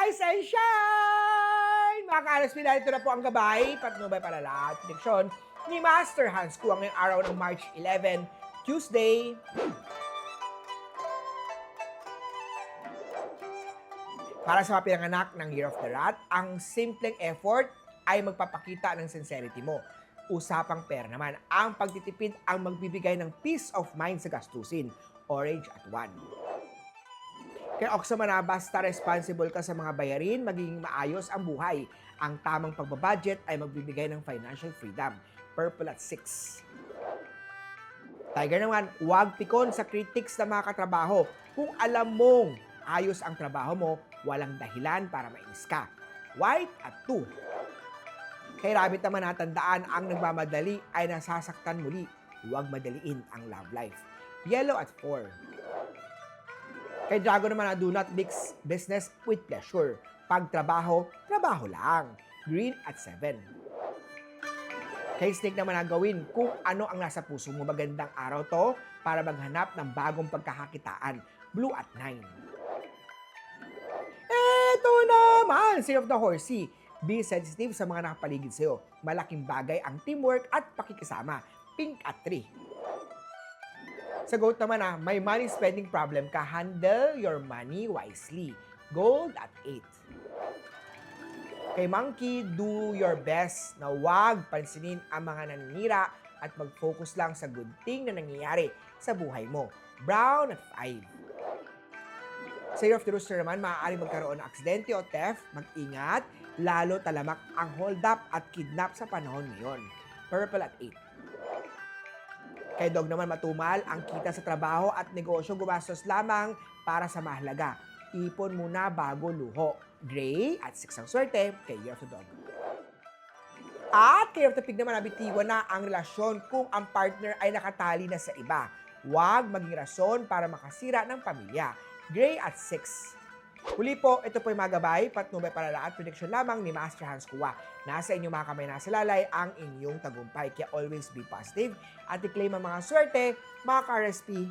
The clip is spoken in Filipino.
Rise and shine! Mga ka-RSP, ito na po ang gabay, patnubay palala at prediksyon ni Master Hans Kua ngayong araw ng March 11, Tuesday. Para sa mga pinanganak ng Year of the Rat, ang simpleng effort ay magpapakita ng sincerity mo. Usapang pera naman, ang pagtitipid ang magbibigay ng peace of mind sa gastusin. Orange at 1. Kaya Oxamana, basta responsible ka sa mga bayarin, magiging maayos ang buhay. Ang tamang pagbabudget ay magbibigay ng financial freedom. Purple at 6. Tiger naman, huwag pikon sa critics na mga katrabaho. Kung alam mong ayos ang trabaho mo, walang dahilan para mainis ka. White at 2. Kay Rabbit naman, natandaan, ang nagmamadali ay nasasaktan muli. Huwag madaliin ang love life. Yellow at 4. Kay Dragon naman, do not mix business with pleasure. Pag trabaho, trabaho lang. Green at 7. Kay Snake naman, gawin kung ano ang nasa puso mo. Magandang araw to para maghanap ng bagong pagkakakitaan. Blue at 9. Eto naman, Sin of the Horsey. Be sensitive sa mga nakapaligid sa'yo. Malaking bagay ang teamwork at pakikisama. Pink at 3. Sa Goat naman, may money spending problem ka. Handle your money wisely. Gold at 8. Kay Monkey, do your best na huwag pansinin ang mga naninira at mag-focus lang sa good thing na nangyayari sa buhay mo. Brown at 5. Sa Year of the Rooster naman, maaaring magkaroon ng aksidente o theft. Mag-ingat, lalo talamak ang hold up at kidnap sa panahon ngayon. Purple at 8. Kay Dog naman, matumal ang kita sa trabaho at negosyo, gumastos lamang para sa mahalaga. Ipon muna bago luho. Gray at 6 ang swerte kay Year of the Dog. At kay Year of the Pig naman, nabitiwan na ang relasyon kung ang partner ay nakatali na sa iba. Huwag maging rason para makasira ng pamilya. Gray at 6. Huli po, ito po yung mga gabay, patnubay palala at prediction lamang ni Master Hans Kua. Nasa inyong mga kamay, nasa lalay ang inyong tagumpay. Kaya always be positive at i-claim ang mga swerte, mga ka-RSP.